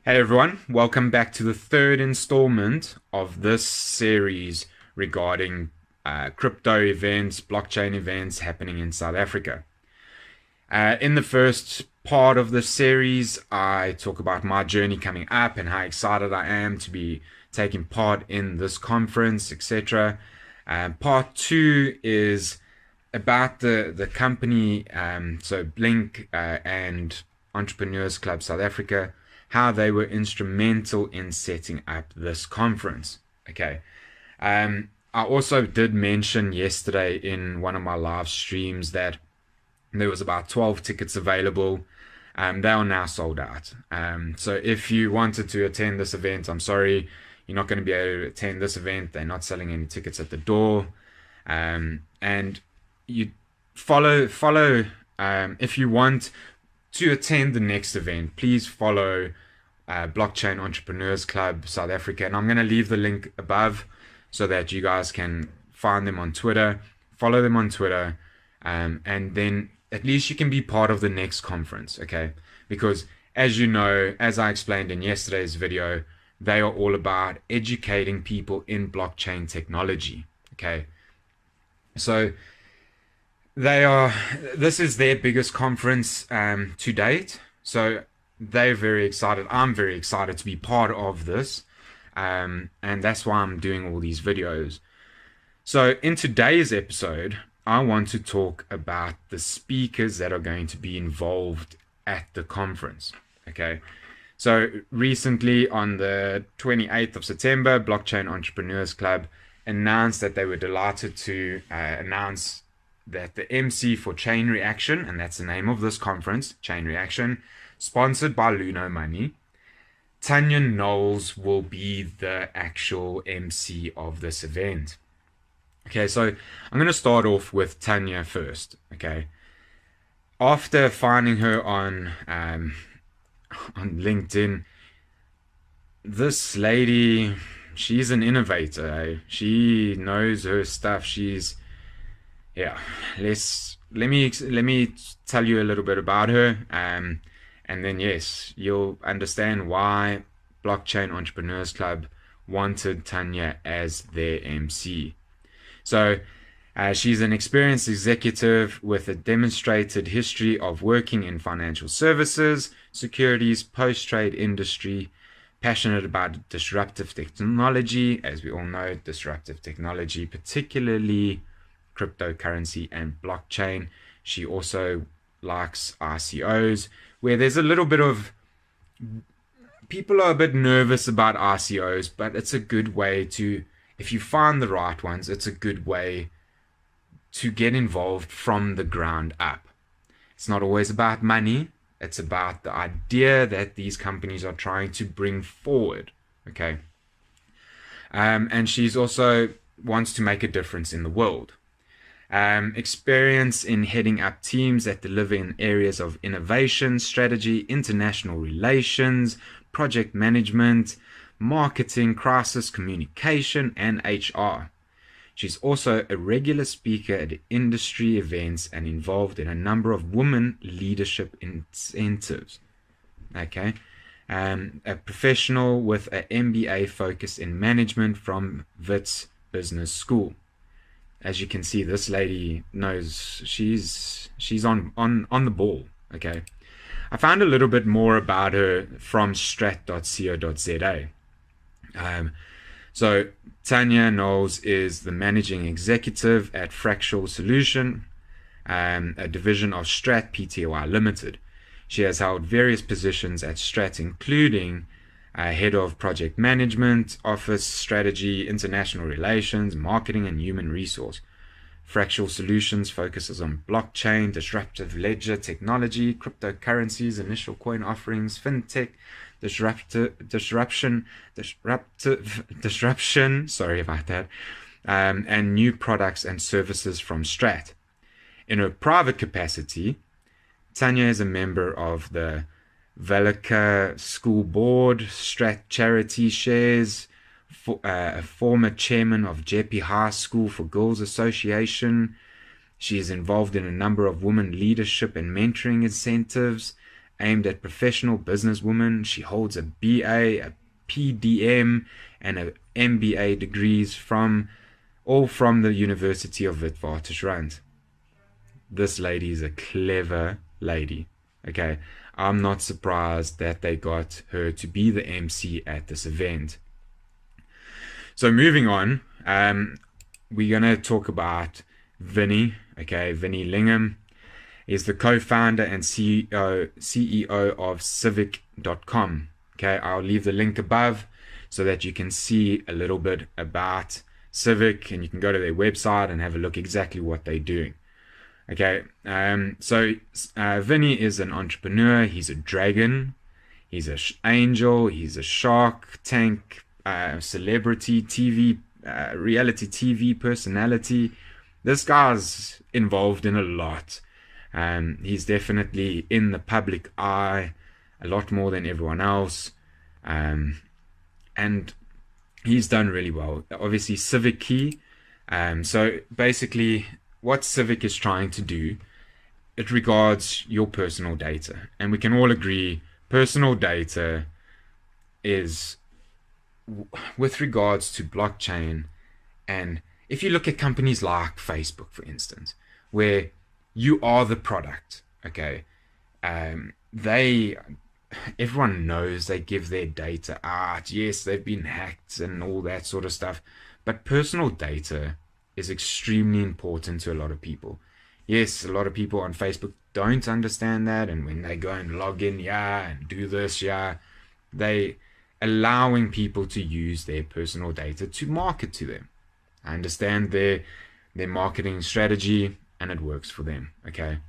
Hey everyone, welcome back to the third installment of this series regarding crypto events, blockchain events happening in South Africa. In the first part of this series, I talk about my journey coming up and how excited I am to be taking part in this conference, etc. Part two is about the company, so Blink and Entrepreneurs Club South Africa, how they were instrumental in setting up this conference. Okay. I also did mention yesterday in one of my live streams that there was about 12 tickets available. They are now sold out. So if you wanted to attend this event, I'm sorry, you're not going to be able to attend this event. They're not selling any tickets at the door. And you follow if you want to attend the next event, please follow Blockchain Entrepreneurs Club South Africa, and I'm going to leave the link above so that you guys can find them on Twitter, follow them on Twitter, and then at least you can be part of the next conference, okay? Because as you know, as I explained in yesterday's video, they are all about educating people in blockchain technology, okay? So this is their biggest conference to date. So they're very excited. I'm very excited to be part of this. And that's why I'm doing all these videos. So in today's episode, I want to talk about the speakers that are going to be involved at the conference. Okay. So recently on the 28th of September, Blockchain Entrepreneurs Club announced that they were delighted to announce that the MC for Chain Reaction, and that's the name of this conference, Chain Reaction, sponsored by Luno Money, Tanya Knowles will be the actual MC of this event. Okay, so I'm going to start off with Tanya first, okay? After finding her on LinkedIn, this lady, she's an innovator, eh? She knows her stuff. Yeah, let me tell you a little bit about her, and then yes, you'll understand why Blockchain Entrepreneurs Club wanted Tanya as their MC. So she's an experienced executive with a demonstrated history of working in financial services, securities, post-trade industry, passionate about disruptive technology. As we all know, disruptive technology, particularly cryptocurrency and blockchain. She also likes ICOs, where there's a little bit of people are a bit nervous about ICOs, but it's a good way to, if you find the right ones, it's a good way to get involved from the ground up. It's not always about money. It's about the idea that these companies are trying to bring forward. Okay. And she's also wants to make a difference in the world. Experience in heading up teams that deliver in areas of innovation, strategy, international relations, project management, marketing, crisis communication, and HR. She's also a regular speaker at industry events and involved in a number of women leadership incentives. Okay. A professional with an MBA focused in management from Rietz Business School. As you can see, this lady knows she's on the ball. Okay, I found a little bit more about her from strat.co.za. So Tanya Knowles is the managing executive at Fractal Solution, a division of Strat Pty Limited. She has held various positions at Strat, including head of project management, office strategy, international relations, marketing, and human resource. Fractal Solutions focuses on blockchain, disruptive ledger technology, cryptocurrencies, initial coin offerings, fintech, disruption, sorry about that, and new products and services from Strat. In her private capacity, Tanya is a member of the Velika School Board, Strat Charity Shares, a former chairman of Jeppe High School for Girls Association. She is involved in a number of women leadership and mentoring incentives, aimed at professional businesswomen. She holds a BA, a PDM, and an MBA degrees all from the University of Witwatersrand. This lady is a clever lady. Okay, I'm not surprised that they got her to be the MC at this event. So moving on, we're going to talk about Vinny. Okay, Vinny Lingham is the co-founder and CEO of civic.com. Okay, I'll leave the link above so that you can see a little bit about Civic, and you can go to their website and have a look exactly what they're doing. Okay, so Vinny is an entrepreneur. He's a dragon, he's an angel, he's a Shark Tank celebrity TV, reality TV personality. This guy's involved in a lot. He's definitely in the public eye a lot more than everyone else, and he's done really well. Obviously, Civic Key. So basically, what Civic is trying to do, it regards your personal data, and we can all agree personal data is with regards to blockchain. And if you look at companies like Facebook, for instance, where you are the product, okay, everyone knows they give their data out. Yes, they've been hacked and all that sort of stuff, but personal data is extremely important to a lot of people. Yes, a lot of people on Facebook don't understand that, and when they go and log in, and do this, they allowing people to use their personal data to market to them. I understand their marketing strategy, and it works for them. Okay,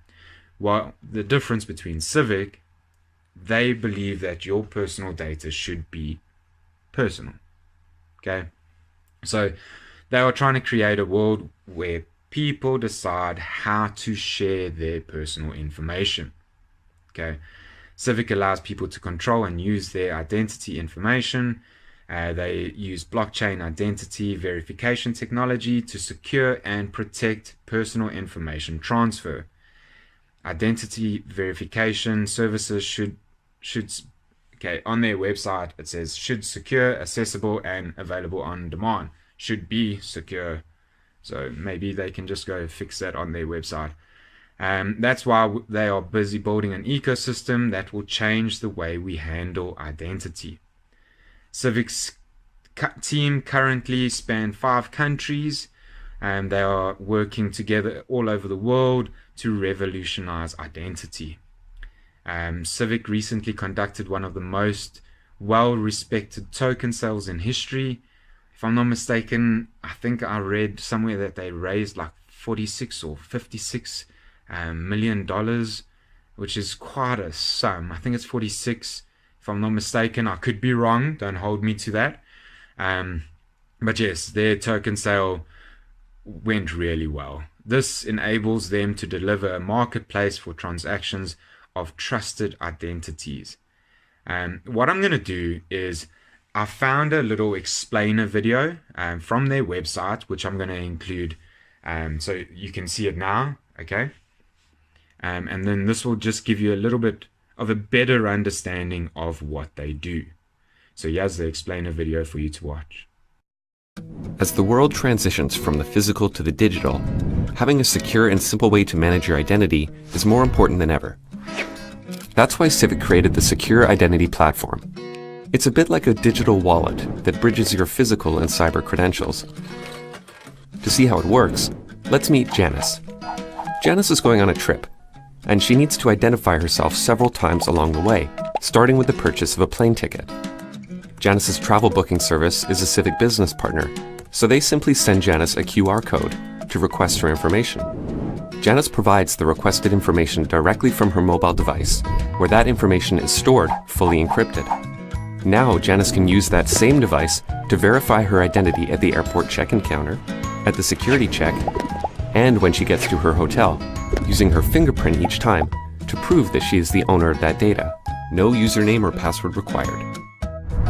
well, the difference between Civic, they believe that your personal data should be personal. Okay, so they are trying to create a world where people decide how to share their personal information. Okay, Civic allows people to control and use their identity information. They use blockchain identity verification technology to secure and protect personal information transfer. Identity verification services should on their website it says should secure, accessible, and available on demand. Should be secure. So maybe they can just go fix that on their website. That's why they are busy building an ecosystem that will change the way we handle identity. Civic's team currently span 5 countries, and they are working together all over the world to revolutionize identity. Civic recently conducted one of the most well-respected token sales in history. If I'm not mistaken, I think I read somewhere that they raised like 46 or 56 million dollars, which is quite a sum. I think it's 46 if I'm not mistaken. I could be wrong, don't hold me to that. But yes, their token sale went really well. This enables them to deliver a marketplace for transactions of trusted identities. What I'm going to do is I found a little explainer video from their website, which I'm going to include so you can see it now. Okay, and then this will just give you a little bit of a better understanding of what they do. So here's the explainer video for you to watch. As the world transitions from the physical to the digital, having a secure and simple way to manage your identity is more important than ever. That's why Civic created the Secure Identity Platform. It's a bit like a digital wallet that bridges your physical and cyber credentials. To see how it works, let's meet Janice. Janice is going on a trip, and she needs to identify herself several times along the way, starting with the purchase of a plane ticket. Janice's travel booking service is a Civic business partner, so they simply send Janice a QR code to request her information. Janice provides the requested information directly from her mobile device, where that information is stored fully encrypted. Now Janice can use that same device to verify her identity at the airport check-in counter, at the security check, and when she gets to her hotel, using her fingerprint each time to prove that she is the owner of that data. No username or password required.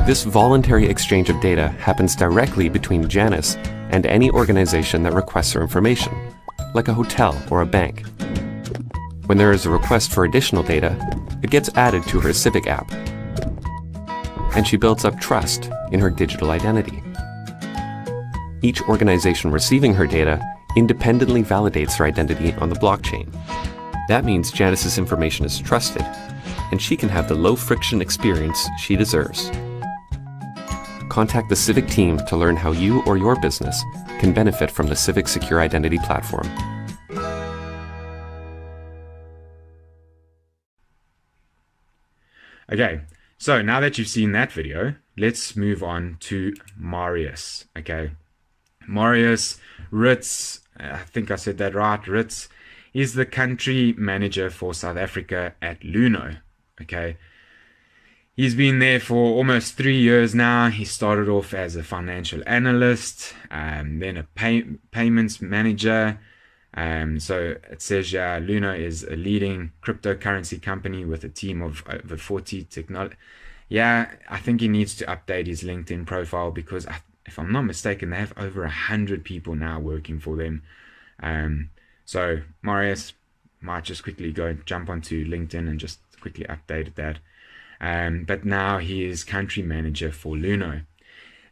This voluntary exchange of data happens directly between Janice and any organization that requests her information, like a hotel or a bank. When there is a request for additional data, It gets added to her Civic app, and she builds up trust in her digital identity. Each organization receiving her data independently validates her identity on the blockchain. That means Janice's information is trusted, and she can have the low-friction experience she deserves. Contact the Civic team to learn how you or your business can benefit from the Civic Secure Identity platform. Okay, so now that you've seen that video, let's move on to Marius. Okay, Marius Ritz, I think I said that right, Ritz, is the country manager for South Africa at Luno. Okay, he's been there for almost 3 years now. He started off as a financial analyst, then a payments manager. So it says Luno is a leading cryptocurrency company with a team of over 40 technology. Yeah, I think he needs to update his LinkedIn profile because if I'm not mistaken, they have over 100 people now working for them. So Marius might just quickly go jump onto LinkedIn and just quickly update that. But now he is country manager for Luno.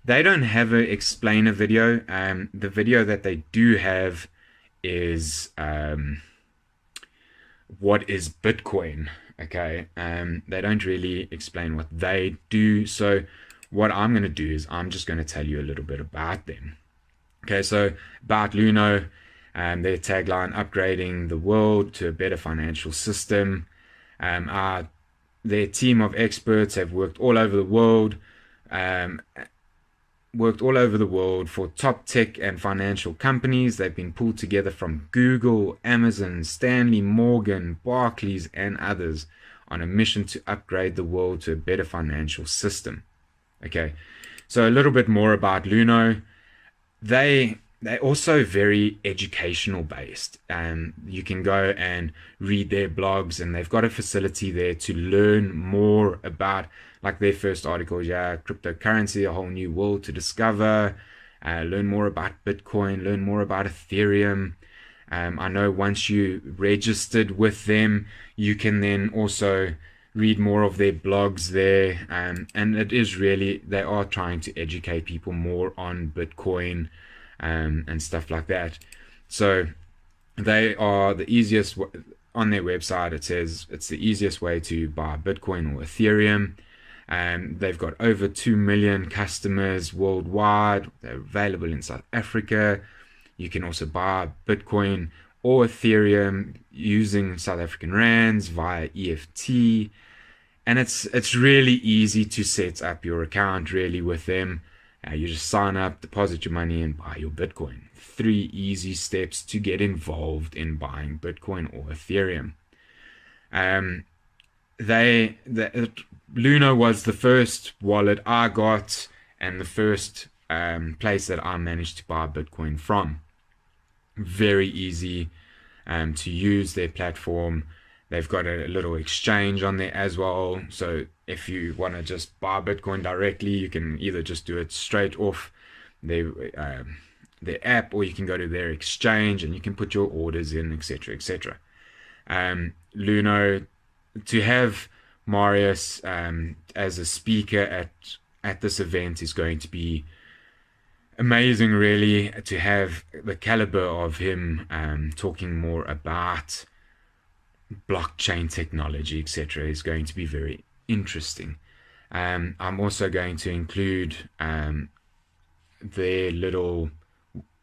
They don't have an explainer video. The video that they do have is what is Bitcoin. Okay, they don't really explain what they do. So what I'm going to do is I'm just going to tell you a little bit about them. Okay, so about Luno, their tagline, upgrading the world to a better financial system. Their team of experts have worked all over the world for top tech and financial companies. They've been pulled together from Google, Amazon, Stanley Morgan, Barclays, and others on a mission to upgrade the world to a better financial system. Okay, so a little bit more about Luno. They're also very educational based. You can go and read their blogs, and they've got a facility there to learn more about, like their first article, cryptocurrency, a whole new world to discover, learn more about Bitcoin, learn more about Ethereum. I know once you registered with them, you can then also read more of their blogs there. And it is really, they are trying to educate people more on Bitcoin and stuff like that. So they are the easiest, on their website it says it's the easiest way to buy Bitcoin or Ethereum. They've got over 2 million customers worldwide. They're available in South Africa. You can also buy Bitcoin or Ethereum using South African rands via EFT. And it's really easy to set up your account really with them. You just sign up, deposit your money, and buy your Bitcoin. 3 easy steps to get involved in buying Bitcoin or Ethereum. Luno was the first wallet I got and the first place that I managed to buy Bitcoin from. Very easy to use their platform. They've got a little exchange on there as well. So if you want to just buy Bitcoin directly, you can either just do it straight off their app, or you can go to their exchange and you can put your orders in, etc., etc. Luno, to have Marius as a speaker at this event is going to be amazing, really, to have the caliber of him talking more about blockchain technology, etc., is going to be very interesting. I'm also going to include their little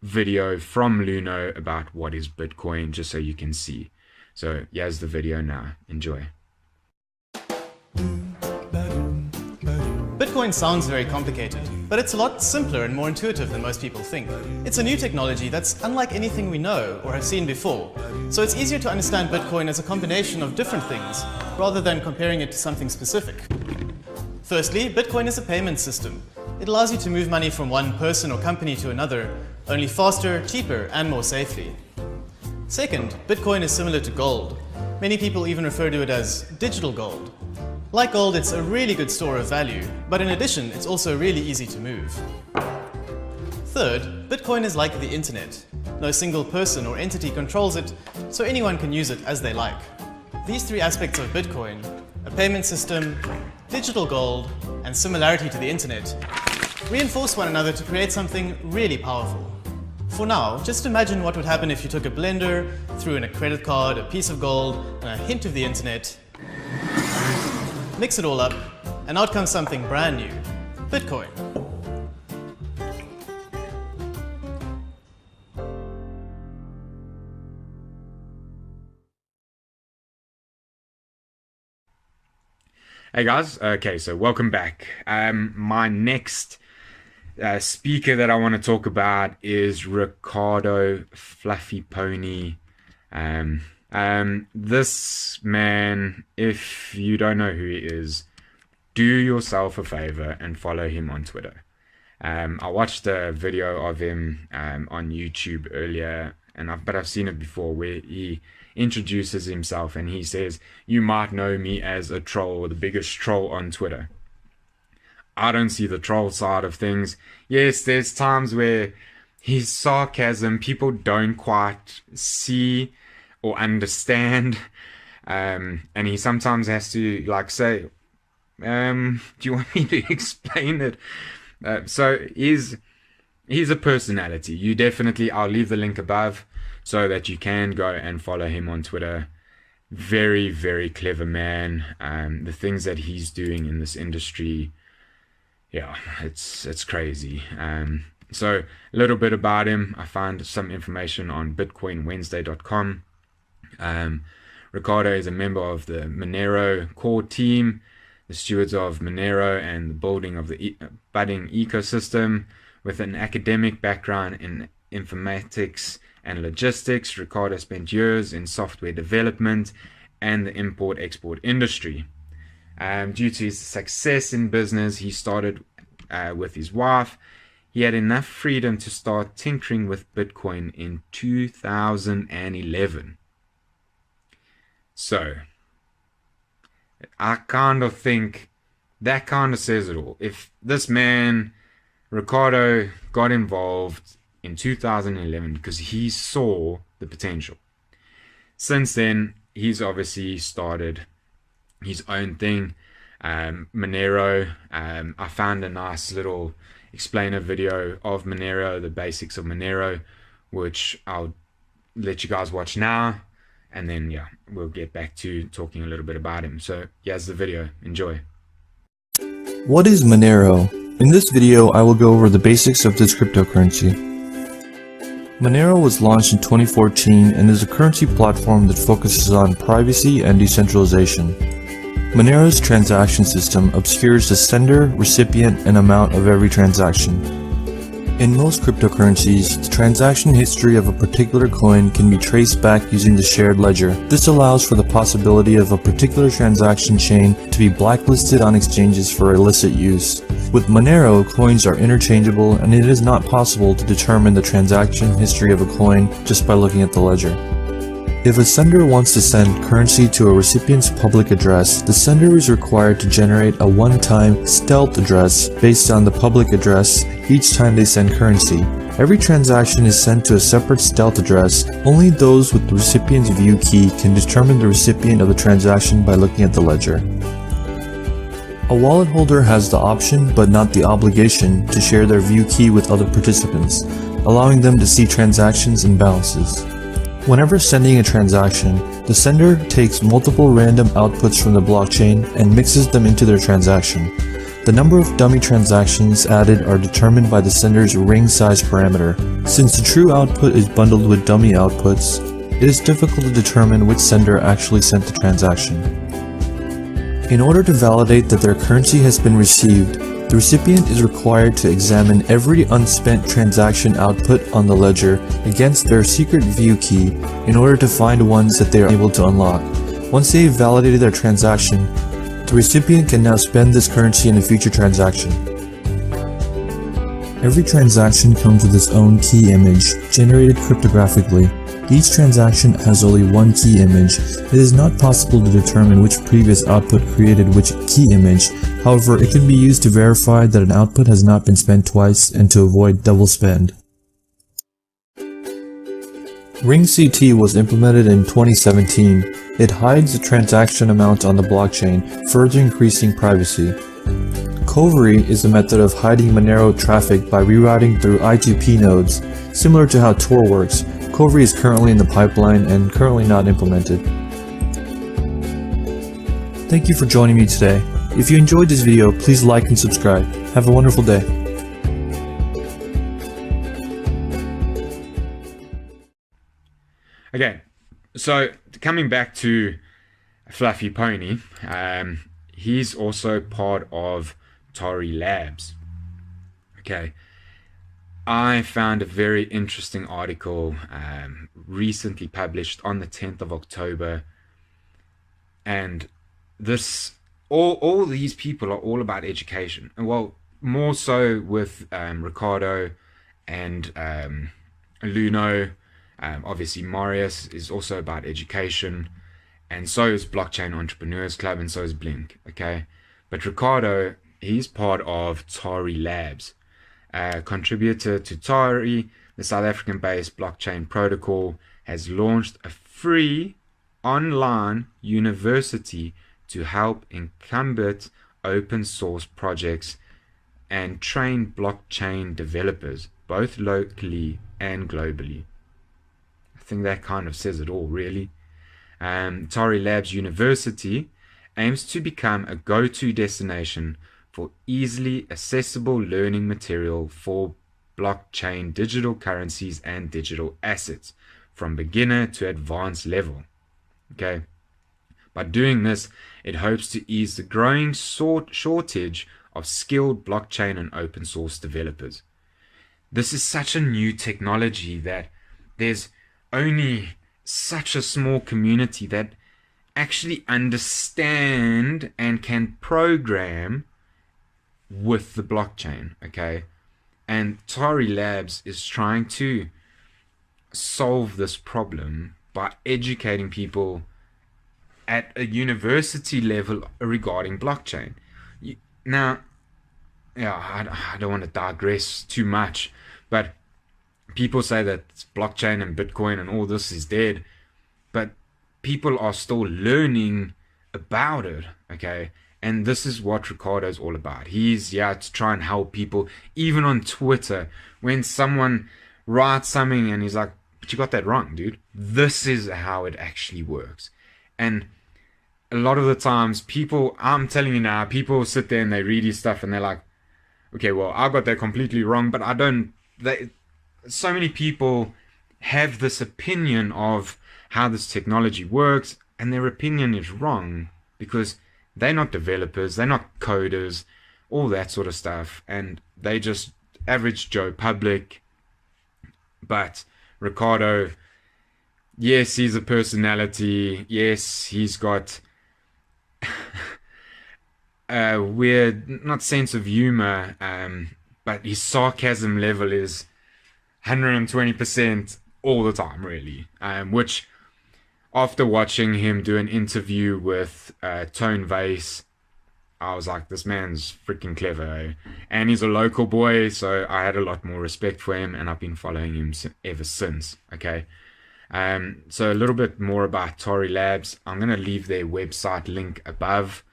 video from Luno about what is Bitcoin, just so you can see. So here's the video now. Enjoy. Bitcoin sounds very complicated, but it's a lot simpler and more intuitive than most people think. It's a new technology that's unlike anything we know or have seen before, so it's easier to understand Bitcoin as a combination of different things, rather than comparing it to something specific. Firstly, Bitcoin is a payment system. It allows you to move money from one person or company to another, only faster, cheaper, and more safely. Second, Bitcoin is similar to gold. Many people even refer to it as digital gold. Like gold, it's a really good store of value, but in addition, it's also really easy to move. Third, Bitcoin is like the internet. No single person or entity controls it, so anyone can use it as they like. These 3 aspects of Bitcoin, a payment system, digital gold, and similarity to the internet reinforce one another to create something really powerful. For now, just imagine what would happen if you took a blender, threw in a credit card, a piece of gold, and a hint of the internet, mix it all up, and out comes something brand new, Bitcoin. Hey guys, okay, so welcome back. My next speaker that I want to talk about is Riccardo Fluffy Pony. This man, if you don't know who he is, do yourself a favor and follow him on Twitter. I watched a video of him on YouTube earlier, but I've seen it before, where he introduces himself and he says, "You might know me as a troll, or the biggest troll on Twitter." I don't see the troll side of things. Yes, there's times where his sarcasm people don't quite see or understand, and he sometimes has to like say, do you want me to explain it? So he's a personality. You definitely, I'll leave the link above so that you can go and follow him on Twitter. Very, very clever man. The things that he's doing in this industry, yeah, it's crazy. So a little bit about him. I found some information on bitcoinwednesday.com. Riccardo is a member of the Manero core team, the stewards of Manero, and the building of the budding ecosystem. With an academic background in informatics and logistics, Riccardo spent years in software development and the import-export industry. Due to his success in business, he started with his wife. He had enough freedom to start tinkering with Bitcoin in 2011. So, I kind of think that kind of says it all. If this man, Riccardo, got involved in 2011 because he saw the potential. Since then, he's obviously started his own thing. Manero, I found a nice little explainer video of Manero, the basics of Manero, which I'll let you guys watch now, and then yeah, we'll get back to talking a little bit about him. So here's the video. Enjoy. What is Manero? In this video, I will go over the basics of this cryptocurrency. Monero was launched in 2014 and is a currency platform that focuses on privacy and decentralization. Monero's transaction system obscures the sender, recipient, and amount of every transaction. In most cryptocurrencies, the transaction history of a particular coin can be traced back using the shared ledger. This allows for the possibility of a particular transaction chain to be blacklisted on exchanges for illicit use. With Manero, coins are interchangeable, and it is not possible to determine the transaction history of a coin just by looking at the ledger. If a sender wants to send currency to a recipient's public address, the sender is required to generate a one-time stealth address based on the public address each time they send currency. Every transaction is sent to a separate stealth address. Only those with the recipient's view key can determine the recipient of the transaction by looking at the ledger. A wallet holder has the option, but not the obligation, to share their view key with other participants, allowing them to see transactions and balances. Whenever sending a transaction, the sender takes multiple random outputs from the blockchain and mixes them into their transaction. The number of dummy transactions added are determined by the sender's ring size parameter. Since the true output is bundled with dummy outputs, it is difficult to determine which sender actually sent the transaction. In order to validate that their currency has been received, the recipient is required to examine every unspent transaction output on the ledger against their secret view key in order to find ones that they are able to unlock. Once they have validated their transaction, the recipient can now spend this currency in a future transaction. Every transaction comes with its own key image, generated cryptographically. Each transaction has only one key image. It is not possible to determine which previous output created which key image. However, it can be used to verify that an output has not been spent twice and to avoid double spend. RingCT was implemented in 2017. It hides the transaction amount on the blockchain, further increasing privacy. Covery is a method of hiding Manero traffic by rerouting through I2P nodes. Similar to how Tor works, Covery is currently in the pipeline and currently not implemented. Thank you for joining me today. If you enjoyed this video, please like and subscribe. Have a wonderful day. Okay, so coming back to Fluffy Pony, he's also part of Tory Labs. Okay, I found a very interesting article recently published on the 10th of October, and all these people are all about education, and well, more so with Riccardo and Luno. Obviously Marius is also about education, and so is Blockchain Entrepreneurs Club, and so is Blink. Okay, but Riccardo, he's part of Tory Labs, contributor to Tory, the South African based blockchain protocol, has launched a free online university to help incumbent open source projects and train blockchain developers, both locally and globally. I think that kind of says it all, really. Tory Labs University aims to become a go-to destination for easily accessible learning material for blockchain, digital currencies, and digital assets, from beginner to advanced level. Okay. By doing this, it hopes to ease the growing shortage of skilled blockchain and open source developers. This is such a new technology that there's only such a small community that actually understand and can program with the blockchain. Okay, and Tory Labs is trying to solve this problem by educating people at a university level regarding blockchain. Now, yeah, I don't want to digress too much, but people say that blockchain and Bitcoin and all this is dead, but people are still learning about it. Okay, and this is what Riccardo is all about. He's here to try and help people, even on Twitter, when someone writes something and he's like, but you got that wrong, dude. This is how it actually works. And a lot of the times people, I'm telling you now, people sit there and they read his stuff and they're like, okay, well, I got that completely wrong, but I don't, so many people have this opinion of how this technology works, and their opinion is wrong because they're not developers, they're not coders, all that sort of stuff, and they just average Joe public. But Riccardo, yes, he's a personality, yes, he's got a weird, not sense of humor, but his sarcasm level is 120% all the time, really. Which, after watching him do an interview with Tone Vase, I was like, this man's freaking clever, eh? And he's a local boy, so I had a lot more respect for him, and I've been following him ever since. Okay, so a little bit more about Tory Labs. I'm going to leave their website link above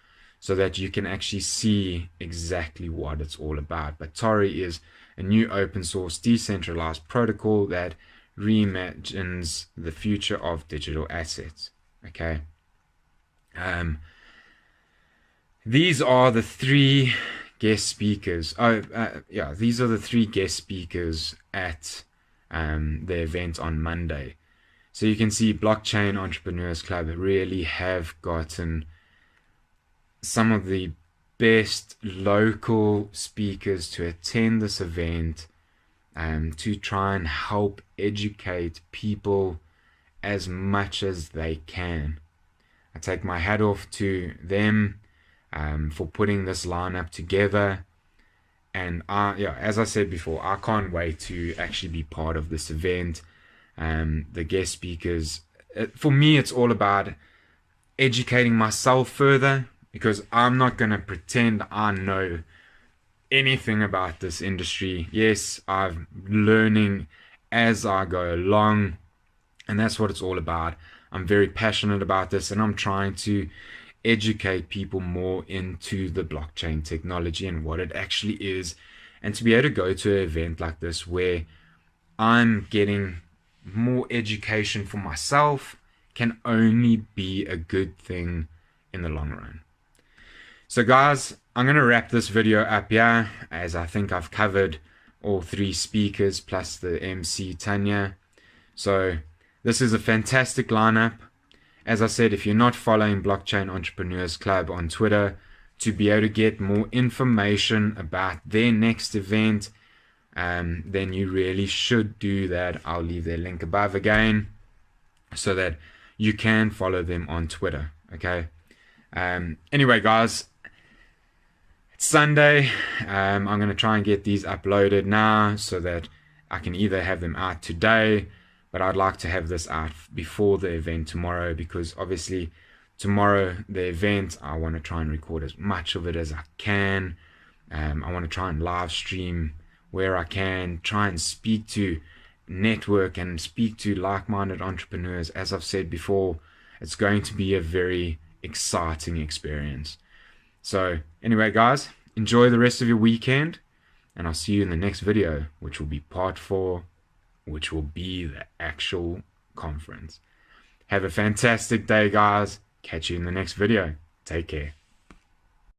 so that you can actually see exactly what it's all about. But Tory is a new open source decentralized protocol that reimagines the future of digital assets. Okay, these are the three guest speakers. These are the three guest speakers at the event on Monday. So you can see Blockchain Entrepreneurs Club really have gotten some of the best local speakers to attend this event, to try and help educate people as much as they can. I take my hat off to them for putting this lineup together, and as I said before, I can't wait to actually be part of this event. The guest speakers, for me, it's all about educating myself further, because I'm not going to pretend I know anything about this industry. Yes, I'm learning as I go along, And that's what it's all about. I'm very passionate about this, and I'm trying to educate people more into the blockchain technology and what it actually is, and to be able to go to an event like this where I'm getting more education for myself can only be a good thing in the long run. So guys, I'm going to wrap this video up here, as I think I've covered all three speakers plus the MC Tanya. So this is a fantastic lineup. As I said, if you're not following Blockchain Entrepreneurs Club on Twitter to be able to get more information about their next event, then you really should do that. I'll leave their link above again so that you can follow them on Twitter. Okay. Anyway, guys, it's Sunday. I'm going to try and get these uploaded now so that I can either have them out today, but I'd like to have this out before the event tomorrow, because obviously tomorrow, the event, I want to try and record as much of it as I can. I want to try and live stream where I can, try and speak to, network and speak to like-minded entrepreneurs. As I've said before, it's going to be a very exciting experience. So anyway, guys, enjoy the rest of your weekend, and I'll see you in the next video, which will be part 4, which will be the actual conference. Have a fantastic day, guys. Catch you in the next video. Take care.